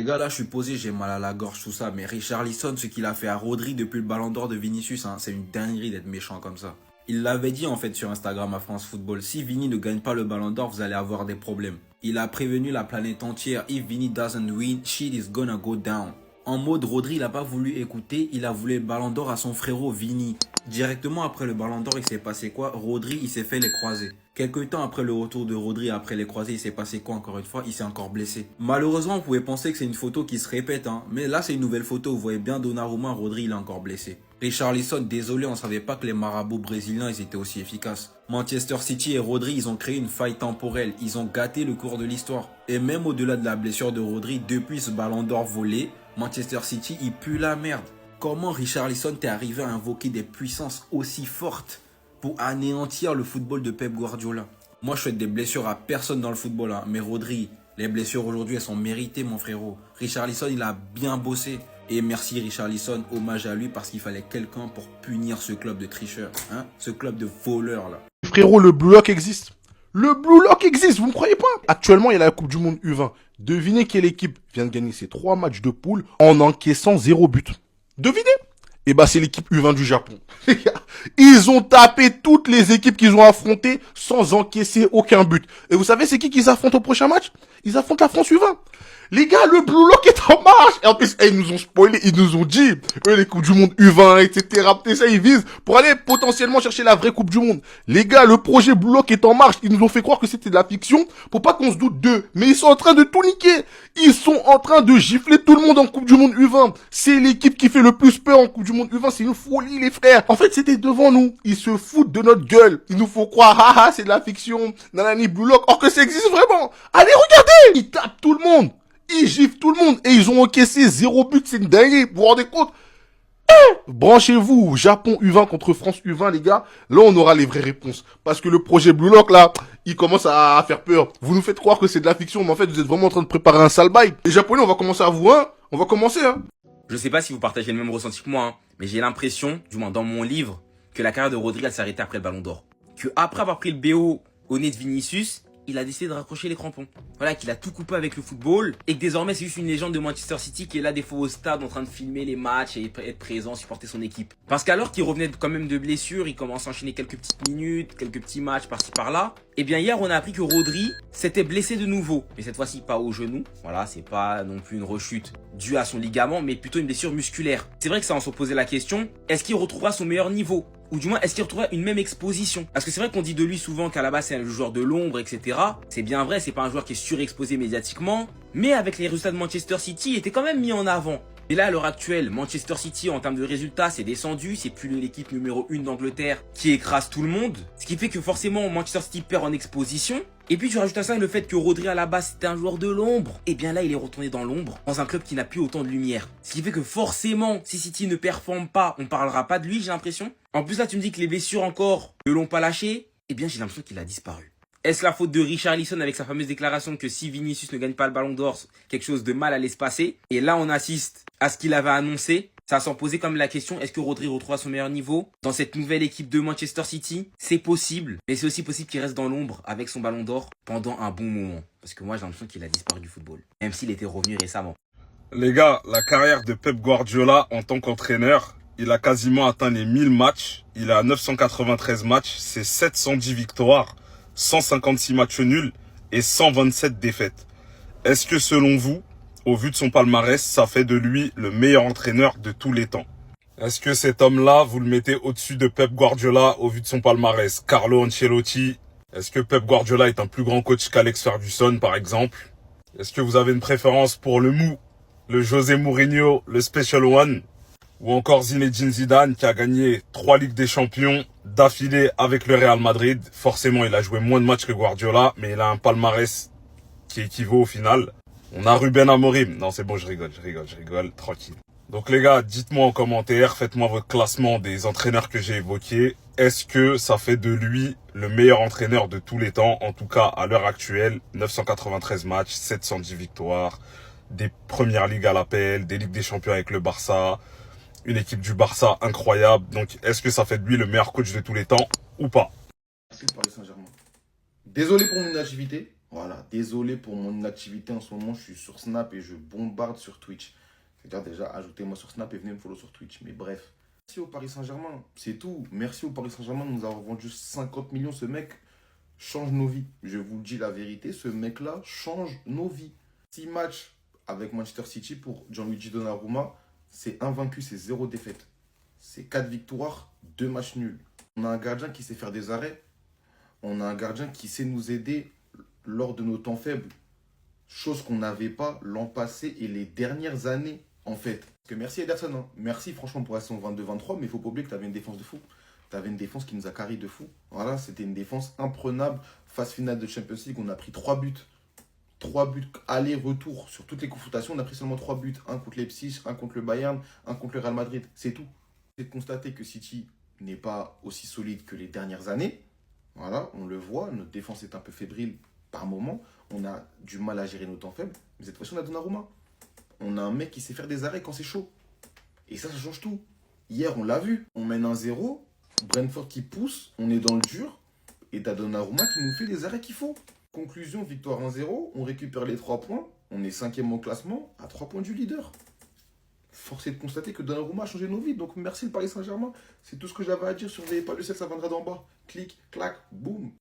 Les gars, là, je suis posé, j'ai mal à la gorge, tout ça. Mais Richarlison, ce qu'il a fait à Rodri depuis le Ballon d'Or de Vinicius, hein, c'est une dinguerie d'être méchant comme ça. Il l'avait dit en fait sur Instagram à France Football. Si Vini ne gagne pas le Ballon d'Or, vous allez avoir des problèmes. Il a prévenu la planète entière. If Vini doesn't win, shit is gonna go down. En mode Rodri, il n'a pas voulu écouter. Il a voulu le Ballon d'Or à son frérot Vini. Directement après le Ballon d'Or, il s'est passé quoi? Rodri, il s'est fait les croisés. Quelques temps après le retour de Rodri, après les croisés, il s'est passé quoi encore une fois? Il s'est encore blessé. Malheureusement, vous pouvez penser que c'est une photo qui se répète, hein. Mais là, c'est une nouvelle photo. Vous voyez bien Donnarumma, Rodri, il est encore blessé. Richarlison, désolé, on savait pas que les marabouts brésiliens, ils étaient aussi efficaces. Manchester City et Rodri, ils ont créé une faille temporelle. Ils ont gâté le cours de l'histoire. Et même au-delà de la blessure de Rodri, depuis ce Ballon d'Or volé, Manchester City, il pue la merde. Comment Richarlison t'est arrivé à invoquer des puissances aussi fortes pour anéantir le football de Pep Guardiola? Moi, je souhaite des blessures à personne dans le football, hein. Mais Rodri, les blessures aujourd'hui, elles sont méritées, mon frérot. Richarlison, il a bien bossé. Et merci Richarlison, hommage à lui parce qu'il fallait quelqu'un pour punir ce club de tricheurs, hein, ce club de voleurs là. Frérot, le Blue Lock existe. Le Blue Lock existe, vous me croyez pas? Actuellement, il y a la Coupe du Monde U20. Devinez quelle équipe vient de gagner ses 3 matchs de poule en encaissant 0 but. Devinez? Eh ben, c'est l'équipe U20 du Japon. Ils ont tapé toutes les équipes qu'ils ont affrontées sans encaisser aucun but. Et vous savez, c'est qui qu'ils affrontent au prochain match? Ils affrontent la France U20. Les gars, le Blue Lock est en marche. Et en plus, ils nous ont spoilé, ils nous ont dit, eux, les Coupes du Monde U20, etc. Peut-être ça, ils visent pour aller potentiellement chercher la vraie Coupe du Monde. Les gars, le projet Blue Lock est en marche. Ils nous ont fait croire que c'était de la fiction pour pas qu'on se doute d'eux. Mais ils sont en train de tout niquer. Ils sont en train de gifler tout le monde en Coupe du Monde U20. C'est l'équipe qui fait le plus peur en Coupe du Monde U20. C'est une folie, les frères. En fait, c'était devant nous. Ils se foutent de notre gueule. Ils nous font croire, ah, c'est de la fiction. Nanani Blue Lock. Or que ça existe vraiment. Allez, regardez. Ils tapent tout le monde. Ils giflent tout le monde et ils ont encaissé 0 but, c'est une dinguerie, vous vous rendez compte? Branchez-vous, Japon U20 contre France U20 les gars, là on aura les vraies réponses. Parce que le projet Blue Lock là, il commence à faire peur. Vous nous faites croire que c'est de la fiction, mais en fait vous êtes vraiment en train de préparer un sale bail. Les Japonais, on va commencer à vous, hein. On va commencer, hein. Je sais pas si vous partagez le même ressenti que moi, hein, mais j'ai l'impression, du moins dans mon livre, que la carrière de Rodri s'est arrêtée après le Ballon d'Or. Que après avoir pris le BO au nez de Vinicius, il a décidé de raccrocher les crampons. Voilà, qu'il a tout coupé avec le football et que désormais c'est juste une légende de Manchester City qui est là des fois au stade en train de filmer les matchs et être présent, supporter son équipe. Parce qu'alors qu'il revenait quand même de blessures, il commence à enchaîner quelques petites minutes, quelques petits matchs par-ci par-là. Et bien hier on a appris que Rodri s'était blessé de nouveau. Mais cette fois-ci pas au genou. Voilà, c'est pas non plus une rechute due à son ligament, mais plutôt une blessure musculaire. C'est vrai que ça on se posait la question, est-ce qu'il retrouvera son meilleur niveau ? Ou du moins, est-ce qu'il retrouvera une même exposition? Parce que c'est vrai qu'on dit de lui souvent qu'à la base c'est un joueur de l'ombre, etc. C'est bien vrai, c'est pas un joueur qui est surexposé médiatiquement. Mais avec les résultats de Manchester City, il était quand même mis en avant. Et là, à l'heure actuelle, Manchester City, en termes de résultats, c'est descendu. C'est plus l'équipe numéro 1 d'Angleterre qui écrase tout le monde. Ce qui fait que forcément, Manchester City perd en exposition. Et puis tu rajoutes à ça le fait que Rodri à la base c'était un joueur de l'ombre. Et bien là il est retourné dans l'ombre, dans un club qui n'a plus autant de lumière. Ce qui fait que forcément, si City ne performe pas, on parlera pas de lui, j'ai l'impression. En plus là tu me dis que les blessures encore ne l'ont pas lâché. Eh bien j'ai l'impression qu'il a disparu. Est-ce la faute de Richarlison avec sa fameuse déclaration que si Vinicius ne gagne pas le Ballon d'Or, quelque chose de mal allait se passer? Et là on assiste à ce qu'il avait annoncé. Ça s'en posait comme la question, est-ce que Rodri retrouvera son meilleur niveau dans cette nouvelle équipe de Manchester City? C'est possible, mais c'est aussi possible qu'il reste dans l'ombre avec son Ballon d'Or pendant un bon moment. Parce que moi j'ai l'impression qu'il a disparu du football, même s'il était revenu récemment. Les gars, la carrière de Pep Guardiola en tant qu'entraîneur, il a quasiment atteint les 1000 matchs. Il a 993 matchs, c'est 710 victoires, 156 matchs nuls et 127 défaites. Est-ce que selon vous, au vu de son palmarès, ça fait de lui le meilleur entraîneur de tous les temps? Est-ce que cet homme-là, vous le mettez au-dessus de Pep Guardiola au vu de son palmarès? Carlo Ancelotti, est-ce que Pep Guardiola est un plus grand coach qu'Alex Ferguson, par exemple? Est-ce que vous avez une préférence pour le mou, le José Mourinho, le Special One? Ou encore Zinedine Zidane qui a gagné 3 Ligues des Champions d'affilée avec le Real Madrid? Forcément, il a joué moins de matchs que Guardiola, mais il a un palmarès qui équivaut au final. On a Ruben Amorim. Non, c'est bon, je rigole, tranquille. Donc les gars, dites-moi en commentaire, faites-moi votre classement des entraîneurs que j'ai évoqués. Est-ce que ça fait de lui le meilleur entraîneur de tous les temps? En tout cas, à l'heure actuelle, 993 matchs, 710 victoires, des premières ligues à l'appel, des Ligues des Champions avec le Barça, une équipe du Barça incroyable. Donc, est-ce que ça fait de lui le meilleur coach de tous les temps ou pas? Merci Paris Saint-Germain. Désolé pour mon nativité. Voilà, désolé pour mon inactivité en ce moment, je suis sur Snap et je bombarde sur Twitch. C'est-à-dire déjà, ajoutez-moi sur Snap et venez me follow sur Twitch. Mais bref, merci au Paris Saint-Germain, c'est tout. Merci au Paris Saint-Germain de nous avoir vendu 50 millions. Ce mec change nos vies. Je vous dis la vérité, ce mec-là change nos vies. 6 matchs avec Manchester City pour Gianluigi Donnarumma, c'est invaincu, c'est 0 défaite. C'est 4 victoires, 2 matchs nuls. On a un gardien qui sait faire des arrêts. On a un gardien qui sait nous aider lors de nos temps faibles. Chose qu'on n'avait pas l'an passé et les dernières années, en fait. Parce que merci Ederson, hein. Merci franchement pour rester en 22-23, mais il faut pas oublier que tu avais une défense de fou. Tu avais une défense qui nous a carré de fou. Voilà, c'était une défense imprenable. Phase finale de Champions League, on a pris 3 buts. 3 buts aller-retour sur toutes les confrontations. On a pris seulement 3 buts. Un contre Leipzig, un contre le Bayern, un contre le Real Madrid. C'est tout. C'est de constater que City n'est pas aussi solide que les dernières années. Voilà, on le voit. Notre défense est un peu fébrile par moment. On a du mal à gérer nos temps faibles. Mais cette fois-ci, on a Donnarumma. On a un mec qui sait faire des arrêts quand c'est chaud. Et ça change tout. Hier, on l'a vu. On mène 1-0. Brentford qui pousse. On est dans le dur. Et t'as Donnarumma qui nous fait les arrêts qu'il faut. Conclusion, victoire 1-0. On récupère les 3 points. On est 5e au classement, à 3 points du leader. Force est de constater que Donnarumma a changé nos vies. Donc merci le Paris Saint-Germain. C'est tout ce que j'avais à dire. Si vous n'avez pas le sel, ça viendra d'en bas. Clic, clac, boum.